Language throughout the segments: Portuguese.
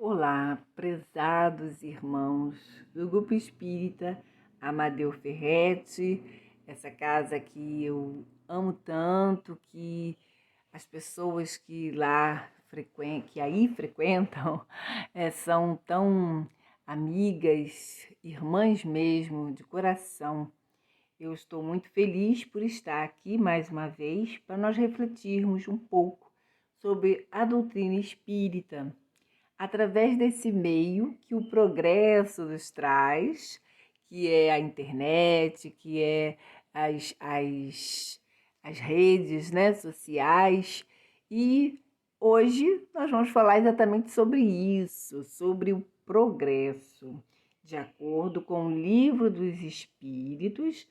Olá, prezados irmãos do Grupo Espírita Amadeu Ferretti, essa casa que eu amo tanto, que as pessoas que aí frequentam são tão amigas, irmãs mesmo, de coração. Eu estou muito feliz por estar aqui mais uma vez para nós refletirmos um pouco sobre a doutrina espírita, através desse meio que o progresso nos traz, que é a internet, que é as redes, né, sociais. E hoje nós vamos falar exatamente sobre isso, sobre o progresso. De acordo com o Livro dos Espíritos,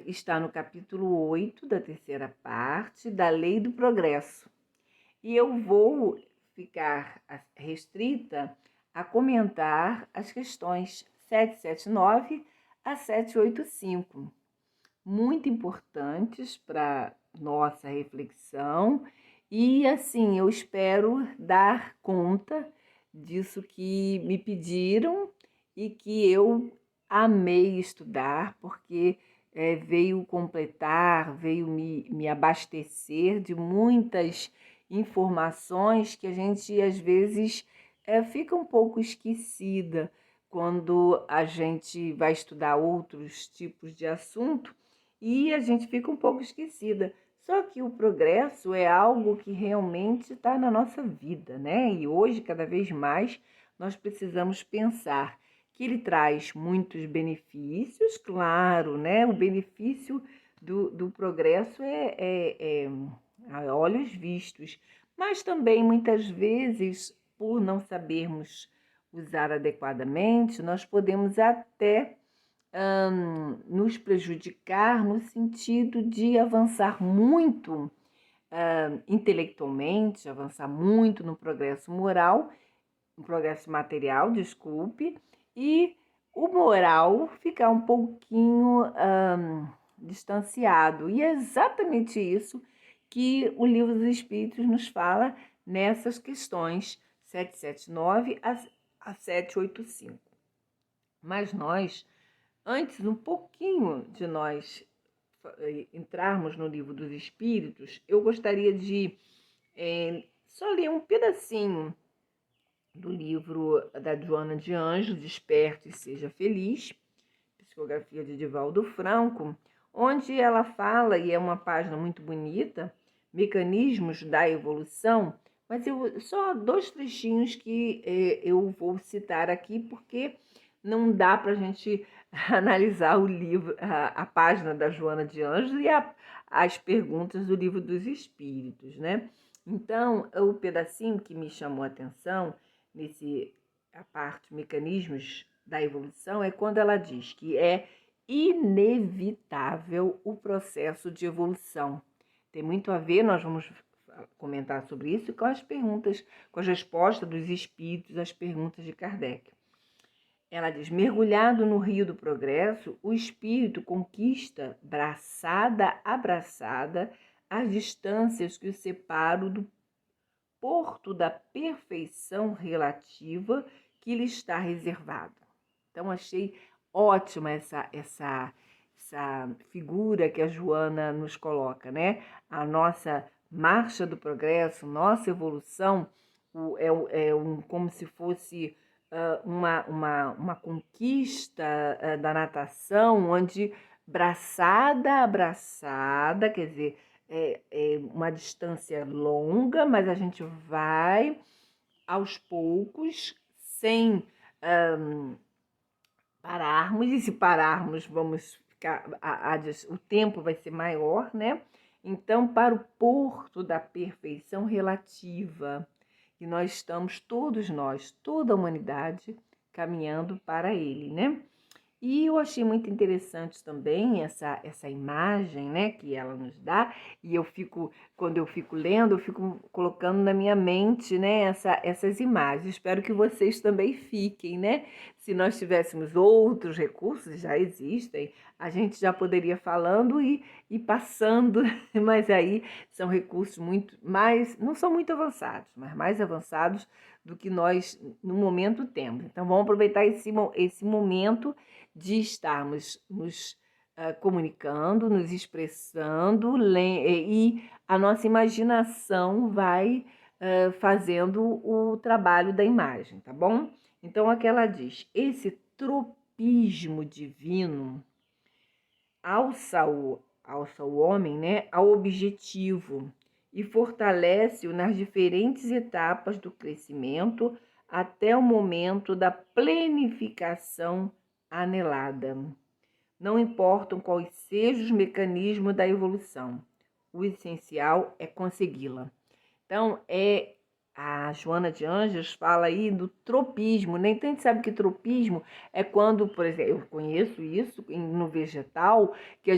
está no capítulo 8 da terceira parte da Lei do Progresso. E eu vou ficar restrita a comentar as questões 779 a 785, muito importantes para nossa reflexão, e assim eu espero dar conta disso que me pediram e que eu amei estudar, porque veio completar, veio me abastecer de muitas informações que a gente às vezes fica um pouco esquecida quando a gente vai estudar outros tipos de assunto, e a gente fica um pouco esquecida. Só que o progresso é algo que realmente está na nossa vida, né? E hoje, cada vez mais, nós precisamos pensar que ele traz muitos benefícios, claro, né? O benefício do progresso é a olhos vistos, mas também muitas vezes, por não sabermos usar adequadamente, nós podemos até nos prejudicar no sentido de avançar muito intelectualmente, avançar muito no progresso moral, no progresso material, desculpe, e o moral ficar um pouquinho distanciado. E é exatamente isso que o Livro dos Espíritos nos fala nessas questões 779 a 785. Mas nós, antes um pouquinho de nós entrarmos no Livro dos Espíritos, eu gostaria de só ler um pedacinho do livro da Joana de Anjos, Desperte e Seja Feliz, psicografia de Divaldo Franco, onde ela fala, e é uma página muito bonita, Mecanismos da Evolução, mas só 2 trechinhos que eu vou citar aqui, porque não dá para a gente analisar o livro, a página da Joana de Anjos e as perguntas do Livro dos Espíritos, né? Então, o pedacinho que me chamou a atenção a parte Mecanismos da Evolução é quando ela diz que é inevitável o processo de evolução. Tem muito a ver, nós vamos comentar sobre isso, com as perguntas, com as respostas dos espíritos às perguntas de Kardec. Ela diz: mergulhado no rio do progresso, o espírito conquista, braçada a braçada, as distâncias que o separam do porto da perfeição relativa que lhe está reservado. Então, achei ótima essa figura que a Joana nos coloca, né? A nossa marcha do progresso, nossa evolução, como se fosse uma conquista da natação, onde braçada a braçada, quer dizer, uma distância longa, mas a gente vai aos poucos, sem pararmos, e se pararmos vamos ficar, o tempo vai ser maior, né? Então, para o porto da perfeição relativa, e nós estamos, todos nós, toda a humanidade, caminhando para ele, né? E eu achei muito interessante também essa imagem, né, que ela nos dá, e quando eu fico lendo, eu fico colocando na minha mente, né, essas imagens. Espero que vocês também fiquem, né? Se nós tivéssemos outros recursos, já existem, a gente já poderia falando e passando, mas aí são recursos muito mais, não são muito avançados, mas mais avançados do que nós no momento temos. Então vamos aproveitar esse momento de estarmos nos comunicando, nos expressando, e a nossa imaginação vai fazendo o trabalho da imagem, tá bom? Então, aqui ela diz: esse tropismo divino alça o homem, né, ao objetivo e fortalece-o nas diferentes etapas do crescimento até o momento da plenificação anelada. Não importam quais sejam os mecanismos da evolução, o essencial é consegui-la. Então, a Joana de Ângeles fala aí do tropismo, né? Então a gente sabe que tropismo é quando, por exemplo, eu conheço isso no vegetal, que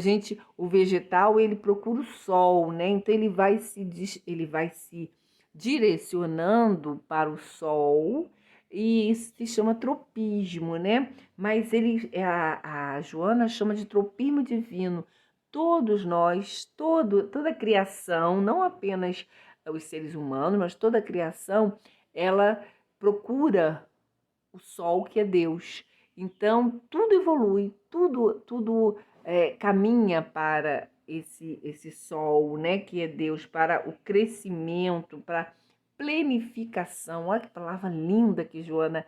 o vegetal ele procura o sol, né? Então ele vai se direcionando para o sol e isso se chama tropismo, né? Mas a Joana chama de tropismo divino. Todos nós, toda a criação, não apenas os seres humanos, mas toda a criação, ela procura o sol que é Deus. Então, tudo evolui, tudo caminha para esse sol, né, que é Deus, para o crescimento, para a plenificação. Olha que palavra linda que Joana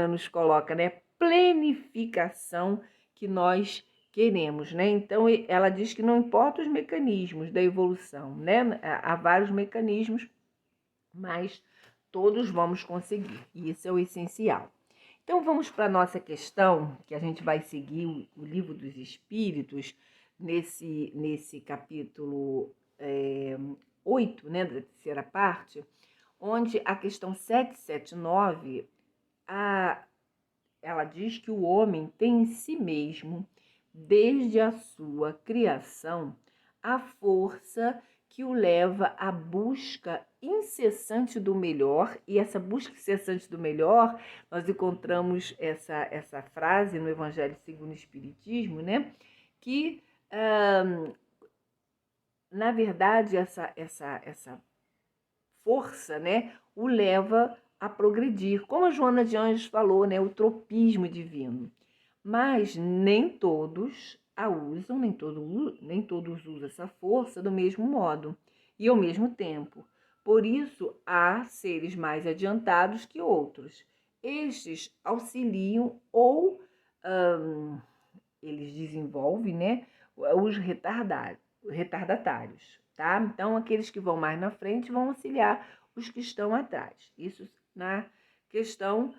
nos coloca, né? Plenificação que nós queremos, né? Então, ela diz que não importa os mecanismos da evolução, né? Há vários mecanismos, mas todos vamos conseguir, e isso é o essencial. Então, vamos para a nossa questão, que a gente vai seguir o Livro dos Espíritos, nesse capítulo 8, né, da terceira parte, onde a questão 779, ela diz que o homem tem em si mesmo, desde a sua criação, a força que o leva à busca incessante do melhor, e essa busca incessante do melhor, nós encontramos essa frase no Evangelho segundo o Espiritismo, né? Que, na verdade, essa força, né, o leva a progredir, como a Joana de Ângeles falou, né, o tropismo divino. Mas nem todos a usam, nem todos usam essa força do mesmo modo e ao mesmo tempo. Por isso, há seres mais adiantados que outros. Estes auxiliam ou eles desenvolvem, né, os retardatários, tá? Então, aqueles que vão mais na frente vão auxiliar os que estão atrás. Isso na questão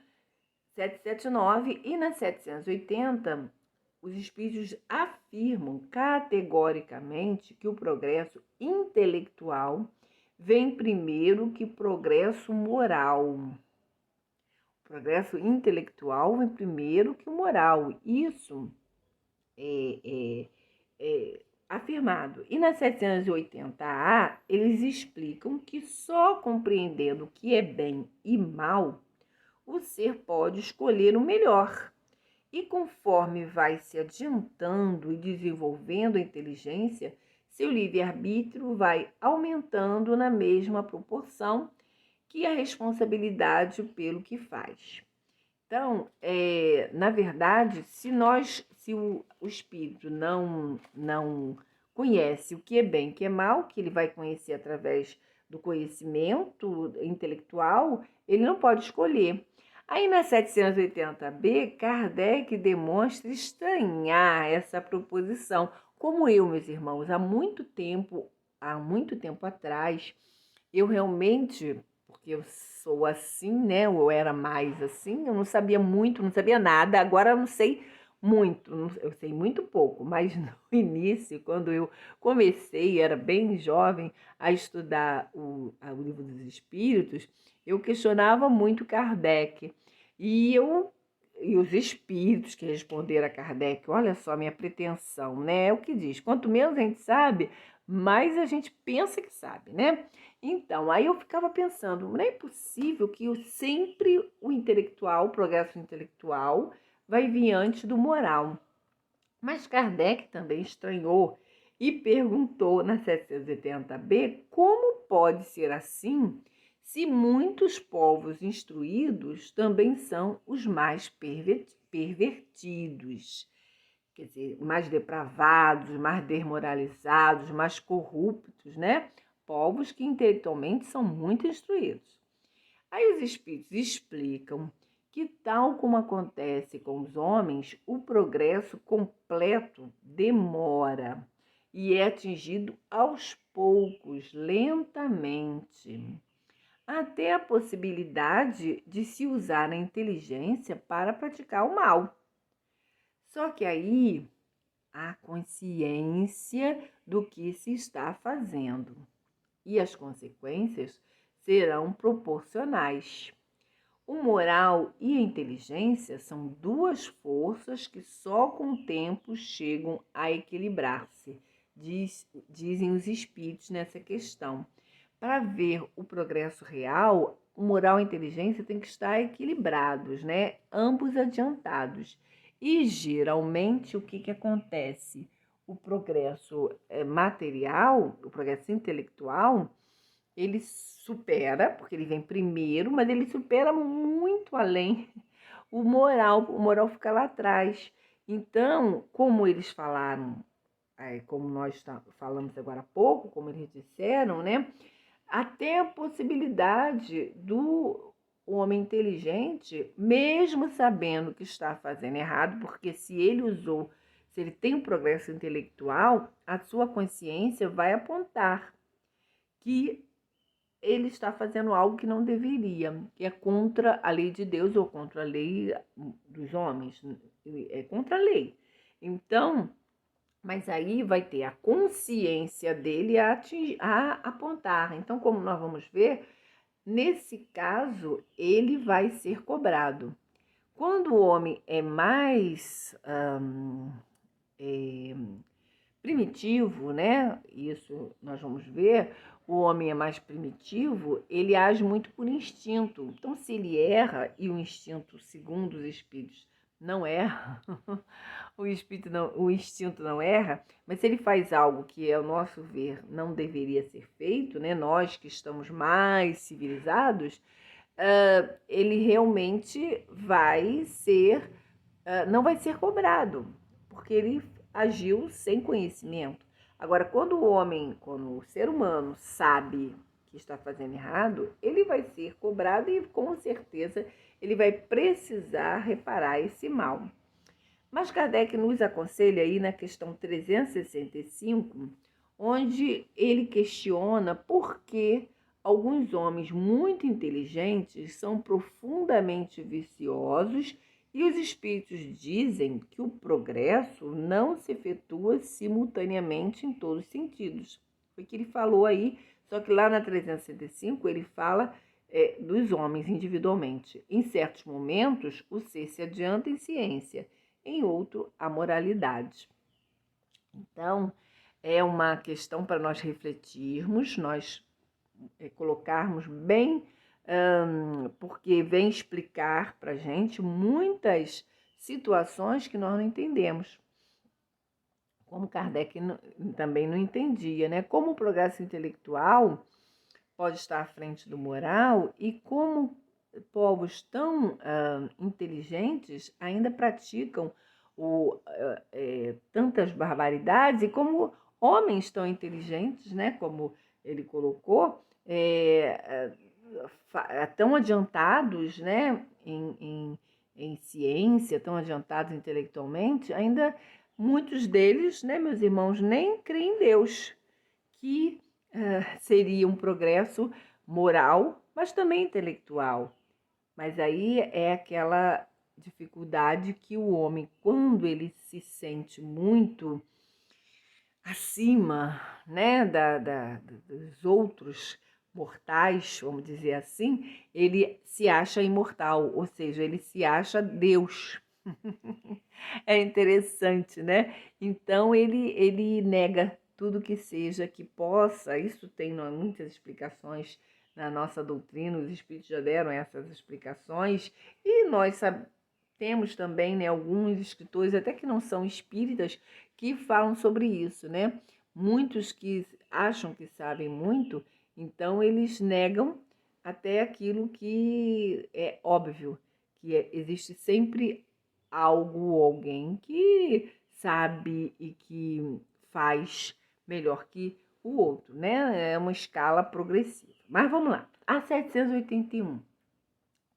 779 e na 780, os espíritos afirmam categoricamente que o progresso intelectual vem primeiro que o progresso moral. O progresso intelectual vem primeiro que o moral. Isso é afirmado. E na 780A, eles explicam que só compreendendo o que é bem e mal, o ser pode escolher o melhor. E conforme vai se adiantando e desenvolvendo a inteligência, seu livre-arbítrio vai aumentando na mesma proporção que a responsabilidade pelo que faz. Então, na verdade, se o espírito não conhece o que é bem e o que é mal, que ele vai conhecer através do conhecimento intelectual, ele não pode escolher. Aí na 780b, Kardec demonstra estranhar essa proposição. Como eu, meus irmãos, há muito tempo atrás, eu realmente, porque eu sou assim, né? Eu era mais assim, eu não sabia muito, não sabia nada. Agora eu não sei muito, eu sei muito pouco, mas no início, quando eu comecei, era bem jovem, a estudar o Livro dos Espíritos, eu questionava muito Kardec. E eu e os espíritos que responderam a Kardec, olha só a minha pretensão, né? É o que diz, quanto menos a gente sabe, mais a gente pensa que sabe, né? Então, aí eu ficava pensando, não é possível que sempre o intelectual, o progresso intelectual, vai vir antes do moral. Mas Kardec também estranhou e perguntou na 780b como pode ser assim se muitos povos instruídos também são os mais pervertidos, quer dizer, mais depravados, mais desmoralizados, mais corruptos, né? Povos que intelectualmente são muito instruídos. Aí os espíritos explicam que, tal como acontece com os homens, o progresso completo demora e é atingido aos poucos, lentamente, até a possibilidade de se usar a inteligência para praticar o mal. Só que aí há consciência do que se está fazendo e as consequências serão proporcionais. O moral e a inteligência são duas forças que só com o tempo chegam a equilibrar-se, dizem os espíritos nessa questão. Para ver o progresso real, o moral e a inteligência têm que estar equilibrados, né? Ambos adiantados. E geralmente o que acontece? O progresso material, o progresso intelectual, ele supera, porque ele vem primeiro, mas ele supera muito além o moral fica lá atrás. Então, como eles falaram, como nós falamos agora há pouco, como eles disseram, né? Até a possibilidade do homem inteligente, mesmo sabendo que está fazendo errado, porque se ele tem um progresso intelectual, a sua consciência vai apontar que ele está fazendo algo que não deveria, que é contra a lei de Deus ou contra a lei dos homens, é contra a lei. Então, mas aí vai ter a consciência dele a apontar. Então, como nós vamos ver, nesse caso, ele vai ser cobrado. Quando o homem é mais primitivo, né? Isso nós vamos ver. O homem é mais primitivo, ele age muito por instinto. Então, se ele erra e o instinto, segundo os espíritos, não erra, o instinto não erra, mas se ele faz algo que, ao nosso ver, não deveria ser feito, né? Nós que estamos mais civilizados, ele realmente vai ser, não vai ser cobrado, porque ele agiu sem conhecimento. Agora, quando o ser humano sabe que está fazendo errado, ele vai ser cobrado e, com certeza, ele vai precisar reparar esse mal. Mas Kardec nos aconselha aí na questão 365, onde ele questiona por que alguns homens muito inteligentes são profundamente viciosos e os espíritos dizem que o progresso não se efetua simultaneamente em todos os sentidos. Foi o que ele falou aí, só que lá na 365 ele fala dos homens individualmente. Em certos momentos, o ser se adianta em ciência, em outro, a moralidade. Então, é uma questão para nós refletirmos, nós colocarmos bem, porque vem explicar para a gente muitas situações que nós não entendemos. Como Kardec também não entendia, né? Como o progresso intelectual pode estar à frente do moral e como povos tão inteligentes ainda praticam tantas barbaridades, e como homens tão inteligentes, né, como ele colocou, tão adiantados, né, em ciência, tão adiantados intelectualmente, ainda muitos deles, né, meus irmãos, nem creem em Deus, que seria um progresso moral, mas também intelectual. Mas aí é aquela dificuldade que o homem, quando ele se sente muito acima, né, dos outros, mortais, vamos dizer assim, ele se acha imortal, ou seja, ele se acha Deus. É interessante, né? Então ele nega tudo que seja que possa, isso tem muitas explicações na nossa doutrina, os espíritos já deram essas explicações, e nós temos também, né, alguns escritores, até que não são espíritas, que falam sobre isso, né? Muitos que acham que sabem muito, então eles negam até aquilo que é óbvio, que existe sempre algo ou alguém que sabe e que faz melhor que o outro, né? É uma escala progressiva. Mas vamos lá. A 781,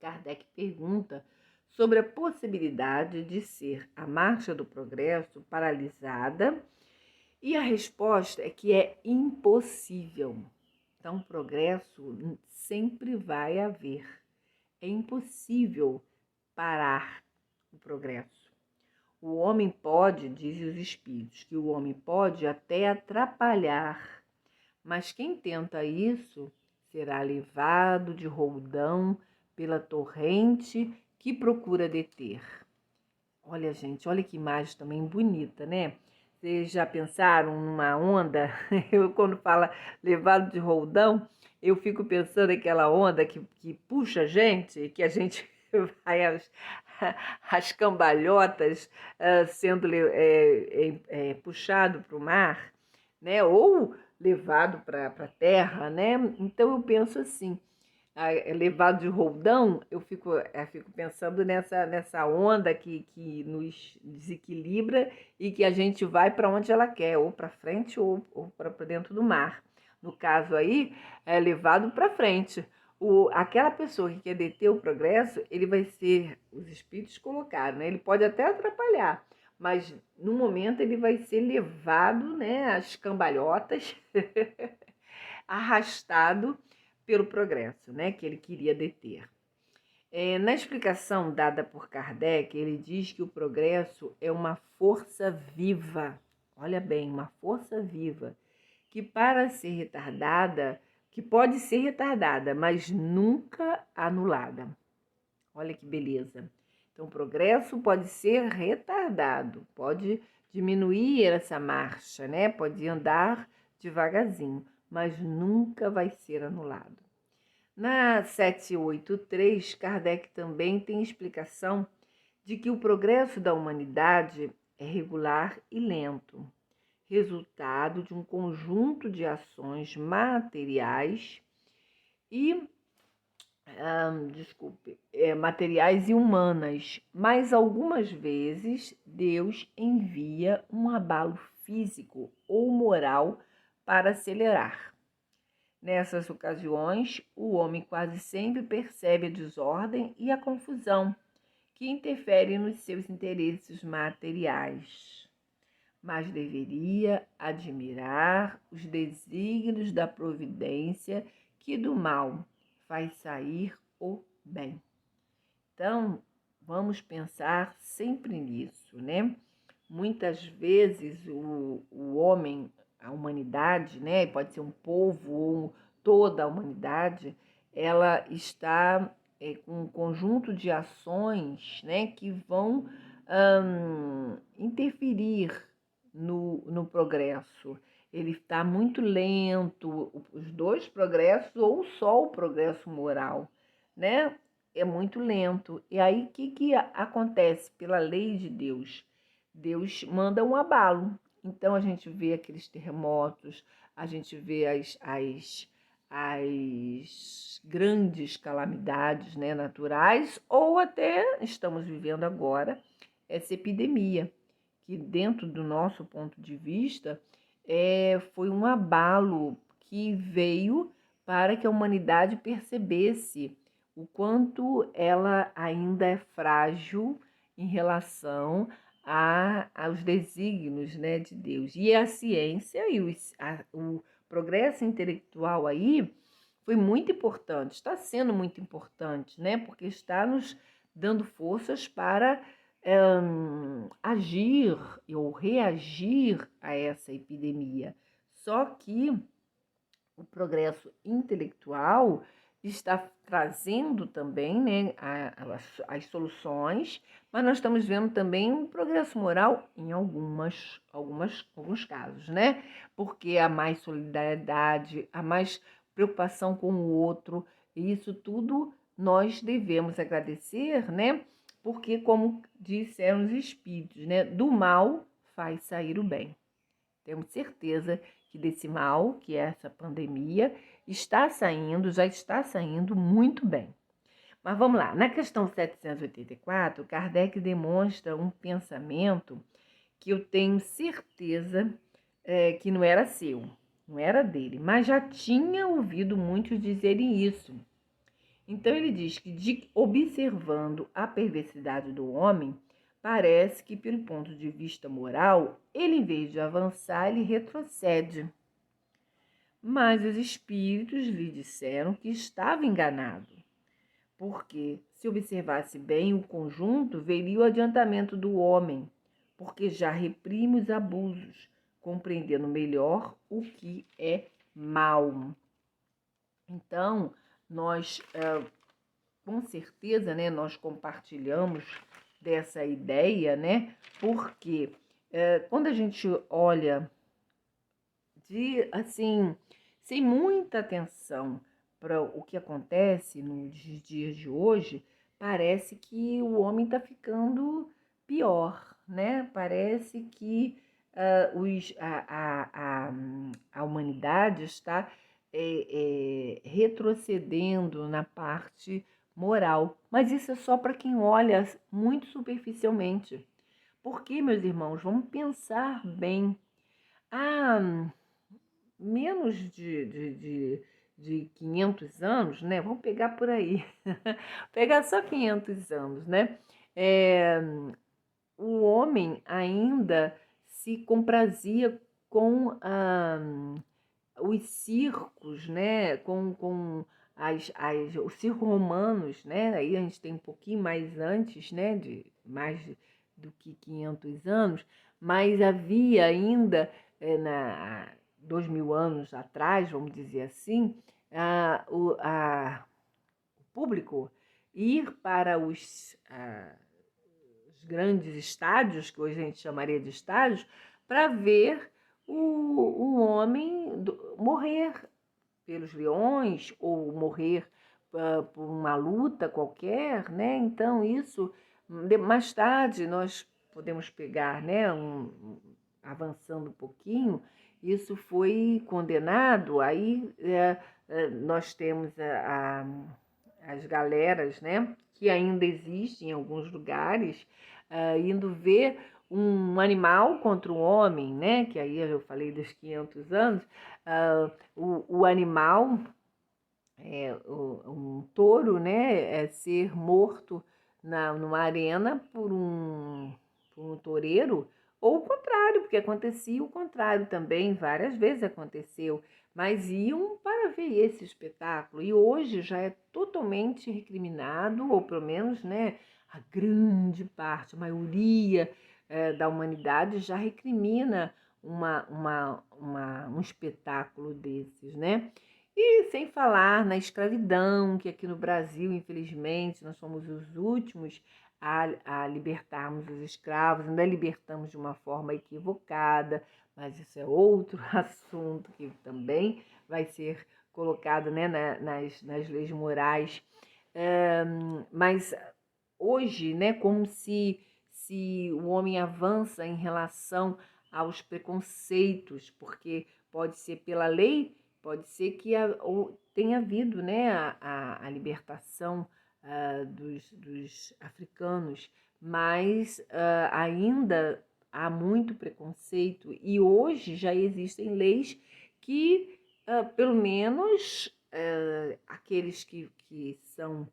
Kardec pergunta sobre a possibilidade de ser a marcha do progresso paralisada, e a resposta é que é impossível. Então, progresso sempre vai haver. É impossível parar o progresso. O homem pode, dizem os espíritos, que o homem pode até atrapalhar, mas quem tenta isso será levado de roldão pela torrente que procura deter. Olha, gente, olha que imagem também bonita, né? Vocês já pensaram numa onda? Eu, quando fala levado de roldão, eu fico pensando naquela onda que puxa a gente, que a gente vai as cambalhotas sendo puxado para o mar, né? Ou levado para a terra, né? Então eu penso assim, levado de roldão, eu fico pensando nessa onda que nos desequilibra e que a gente vai para onde ela quer, ou para frente ou para dentro do mar. No caso aí, é levado para frente. Aquela pessoa que quer deter o progresso, ele vai ser, os espíritos colocaram, né? Ele pode até atrapalhar, mas no momento ele vai ser levado, né, às cambalhotas, arrastado pelo progresso, né, que ele queria deter. Na explicação dada por Kardec, ele diz que o progresso é uma força viva, olha bem, uma força viva, que para ser retardada, que pode ser retardada, mas nunca anulada. Olha que beleza. Então, o progresso pode ser retardado, pode diminuir essa marcha, né? Pode andar devagarzinho, mas nunca vai ser anulado. Na 783, Kardec também tem explicação de que o progresso da humanidade é regular e lento, resultado de um conjunto de ações materiais e materiais e humanas, mas algumas vezes Deus envia um abalo físico ou moral para acelerar. Nessas ocasiões, o homem quase sempre percebe a desordem e a confusão que interferem nos seus interesses materiais, mas deveria admirar os desígnios da providência que do mal faz sair o bem. Então, vamos pensar sempre nisso, né? Muitas vezes o homem, a humanidade, né? Pode ser um povo ou toda a humanidade, ela está com um conjunto de ações, né? Que vão interferir no progresso. Ele está muito lento, os dois progressos ou só o progresso moral, né? É muito lento. E aí, o que acontece pela lei de Deus? Deus manda um abalo. Então, a gente vê aqueles terremotos, a gente vê as grandes calamidades, né, naturais, ou até estamos vivendo agora essa epidemia, que dentro do nosso ponto de vista foi um abalo que veio para que a humanidade percebesse o quanto ela ainda é frágil em relação aos desígnios, né, de Deus. E a ciência e o progresso intelectual aí foi muito importante, está sendo muito importante, né, porque está nos dando forças para agir ou reagir a essa epidemia. Só que o progresso intelectual está trazendo também, né, as soluções, mas nós estamos vendo também um progresso moral em alguns casos, né? Porque há mais solidariedade, há mais preocupação com o outro, e isso tudo nós devemos agradecer, né? Porque, como disseram os espíritos, né, do mal faz sair o bem. Temos certeza que desse mal, que é essa pandemia, já está saindo muito bem. Mas vamos lá, na questão 784, Kardec demonstra um pensamento que eu tenho certeza que não era seu, não era dele, mas já tinha ouvido muitos dizerem isso. Então ele diz que, observando a perversidade do homem, parece que, pelo ponto de vista moral, ele, em vez de avançar, ele retrocede. Mas os espíritos lhe disseram que estava enganado, porque, se observasse bem o conjunto, veria o adiantamento do homem, porque já reprime os abusos, compreendendo melhor o que é mal. Então, nós, com certeza, né, nós compartilhamos dessa ideia, né, porque quando a gente olha assim, sem muita atenção para o que acontece nos dias de hoje, parece que o homem está ficando pior, né? Parece que a humanidade está retrocedendo na parte moral. Mas isso é só para quem olha muito superficialmente. Porque, meus irmãos, vamos pensar bem. Menos de 500 anos, né? Vamos pegar por aí, pegar só 500 anos, né? O homem ainda se comprazia com os circos, né? Com os circos romanos, né? Aí a gente tem um pouquinho mais antes, né? De mais do que 500 anos, mas havia ainda na 2000 anos atrás, vamos dizer assim, o público ir para os grandes estádios, que hoje a gente chamaria de estádios, para ver um homem morrer pelos leões ou morrer por uma luta qualquer, né? Então, isso, mais tarde, nós podemos pegar, né, avançando um pouquinho, isso foi condenado, aí nós temos as galeras, né, que ainda existem em alguns lugares, indo ver um animal contra um homem, né, que aí eu falei dos 500 anos, o animal, um touro, né, ser morto numa arena por um toureiro, ou o contrário, porque acontecia o contrário também, várias vezes aconteceu, mas iam para ver esse espetáculo, e hoje já é totalmente recriminado, ou pelo menos, né, a grande parte, a maioria da humanidade já recrimina um espetáculo desses, né? E sem falar na escravidão, que aqui no Brasil, infelizmente, nós somos os últimos a libertarmos os escravos, ainda libertamos de uma forma equivocada, mas isso é outro assunto que também vai ser colocado, né, nas leis morais. Mas hoje, né, como se o homem avança em relação aos preconceitos, porque pode ser pela lei, pode ser que tenha havido, né, a libertação dos africanos, mas ainda há muito preconceito e hoje já existem leis que, pelo menos, aqueles que são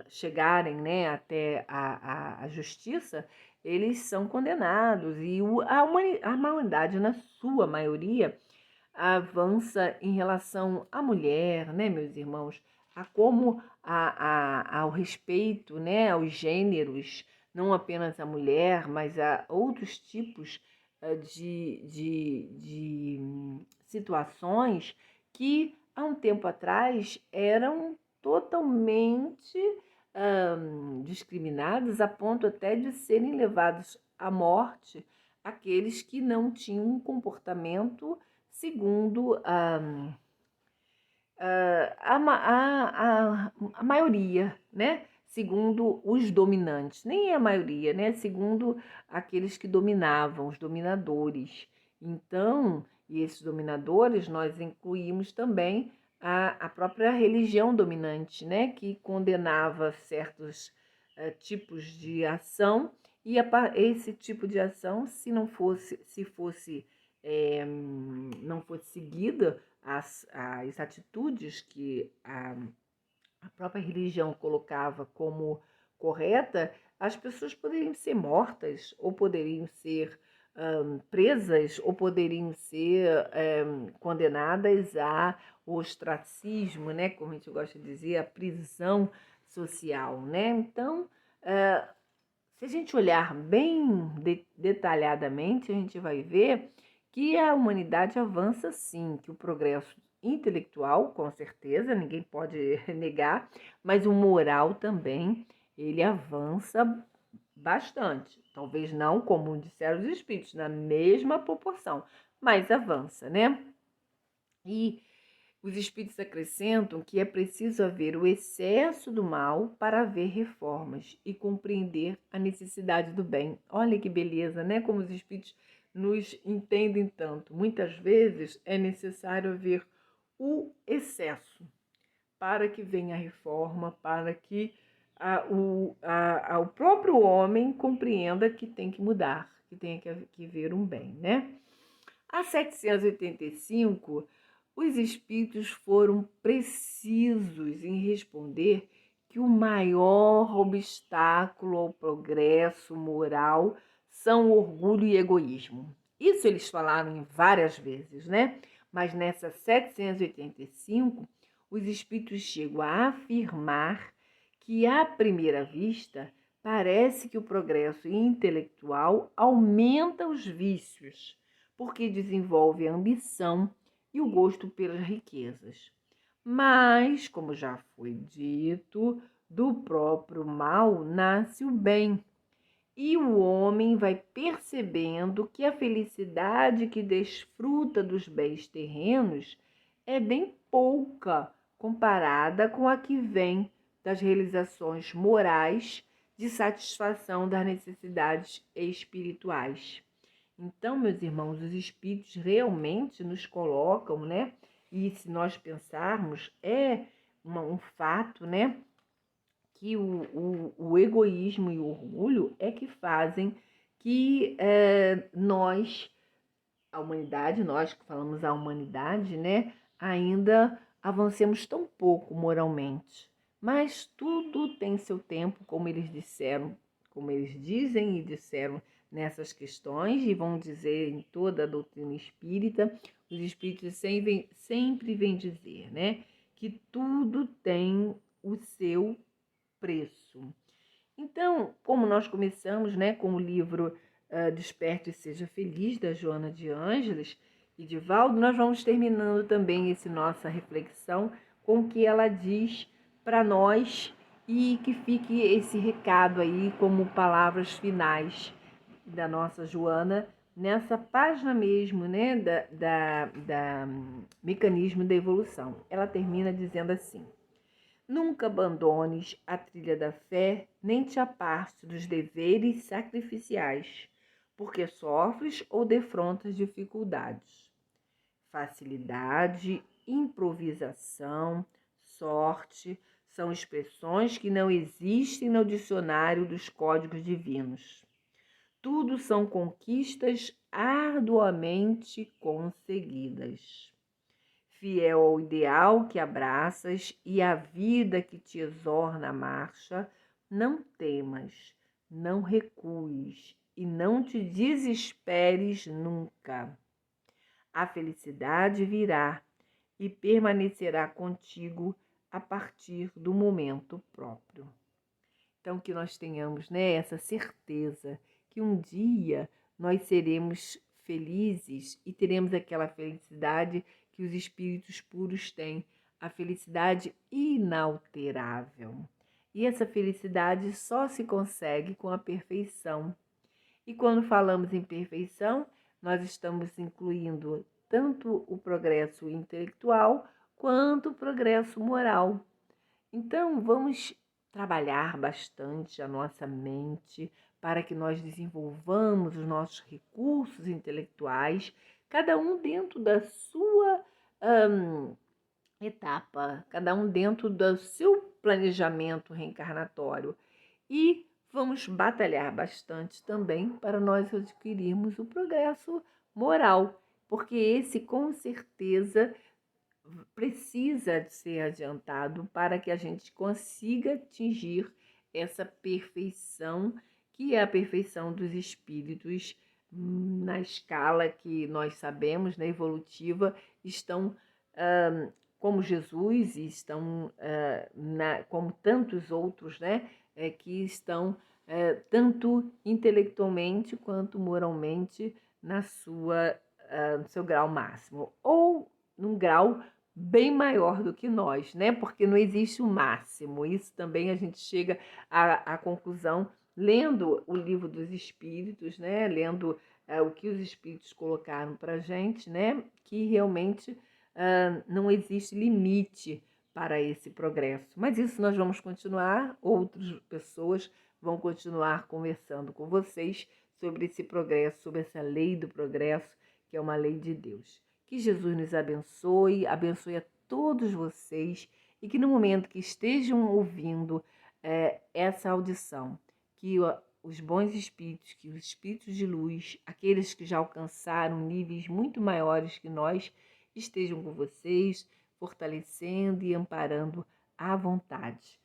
chegarem, né, até a justiça, eles são condenados e a humanidade, na sua maioria, avança em relação à mulher, né, meus irmãos, a como ao respeito, né, aos gêneros, não apenas a mulher, mas a outros tipos de situações que há um tempo atrás eram totalmente discriminados, a ponto até de serem levados à morte aqueles que não tinham um comportamento segundo a maioria, né? Segundo os dominantes, nem a maioria, né? Segundo aqueles que dominavam, os dominadores. Então, e esses dominadores, nós incluímos também a própria religião dominante, né? Que condenava certos tipos de ação, e esse tipo de ação, se não fosse, não fosse seguida as atitudes que a própria religião colocava como correta, as pessoas poderiam ser mortas, ou poderiam ser presas, ou poderiam ser condenadas a ostracismo, né? Como a gente gosta de dizer, a prisão social, né? Então, se a gente olhar bem detalhadamente, a gente vai ver que a humanidade avança sim, que o progresso intelectual, com certeza, ninguém pode negar, mas o moral também, ele avança bastante. Talvez não, como disseram os espíritos, na mesma proporção, mas avança, né? E os espíritos acrescentam que é preciso haver o excesso do mal para haver reformas e compreender a necessidade do bem. Olha que beleza, né? Como os espíritos nos entendem tanto. Muitas vezes é necessário haver o excesso para que venha a reforma, para que o próprio homem compreenda que tem que mudar, que tem que ver um bem, né? A 785, os espíritos foram precisos em responder que o maior obstáculo ao progresso moral são orgulho e egoísmo. Isso eles falaram várias vezes, né? Mas nessa 785, os espíritos chegam a afirmar que, à primeira vista, parece que o progresso intelectual aumenta os vícios, porque desenvolve a ambição e o gosto pelas riquezas. Mas, como já foi dito, do próprio mal nasce o bem, e o homem vai percebendo que a felicidade que desfruta dos bens terrenos é bem pouca comparada com a que vem das realizações morais de satisfação das necessidades espirituais. Então, meus irmãos, os espíritos realmente nos colocam, né? E se nós pensarmos, é um fato, né? Que o egoísmo e o orgulho é que fazem que nós, a humanidade, nós que falamos a humanidade, né? Ainda avancemos tão pouco moralmente. Mas tudo tem seu tempo, como eles disseram, como eles dizem e disseram nessas questões, e vão dizer em toda a doutrina espírita, os espíritos sempre vêm dizer, né? Que tudo tem o seu preço. Então, como nós começamos, né, com o livro Desperte e Seja Feliz, da Joana de Ângeles e de Valdo, nós vamos terminando também essa nossa reflexão com o que ela diz para nós, e que fique esse recado aí como palavras finais da nossa Joana nessa página mesmo, né, da Mecanismo da Evolução. Ela termina dizendo assim: nunca abandones a trilha da fé, nem te apartes dos deveres sacrificiais, porque sofres ou defrontas dificuldades. Facilidade, improvisação, sorte são expressões que não existem no dicionário dos códigos divinos. Tudo são conquistas arduamente conseguidas. Fiel ao ideal que abraças e à vida que te exorna a marcha, não temas, não recues e não te desesperes nunca. A felicidade virá e permanecerá contigo a partir do momento próprio. Então, que nós tenhamos, né, essa certeza que um dia nós seremos felizes e teremos aquela felicidade que os espíritos puros têm, a felicidade inalterável. E essa felicidade só se consegue com a perfeição. E quando falamos em perfeição, nós estamos incluindo tanto o progresso intelectual quanto o progresso moral. Então, vamos trabalhar bastante a nossa mente para que nós desenvolvamos os nossos recursos intelectuais, cada um dentro da sua etapa, cada um dentro do seu planejamento reencarnatório. E vamos batalhar bastante também para nós adquirirmos o progresso moral, porque esse com certeza precisa de ser adiantado para que a gente consiga atingir essa perfeição, que é a perfeição dos espíritos na escala que nós sabemos, né, evolutiva, estão como Jesus e estão como tantos outros, né, que estão tanto intelectualmente quanto moralmente no seu grau máximo, ou num grau bem maior do que nós, né? Porque não existe o máximo. Isso também a gente chega à conclusão lendo o livro dos Espíritos, né? Lendo o que os Espíritos colocaram para a gente, né? Que realmente não existe limite para esse progresso. Mas isso nós vamos continuar, outras pessoas vão continuar conversando com vocês sobre esse progresso, sobre essa lei do progresso, que é uma lei de Deus. Que Jesus nos abençoe, abençoe a todos vocês e que no momento que estejam ouvindo essa audição, que os bons espíritos, que os espíritos de luz, aqueles que já alcançaram níveis muito maiores que nós, estejam com vocês, fortalecendo e amparando à vontade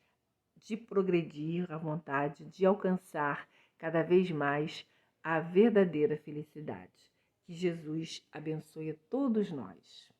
de progredir, à vontade de alcançar cada vez mais a verdadeira felicidade. Que Jesus abençoe a todos nós.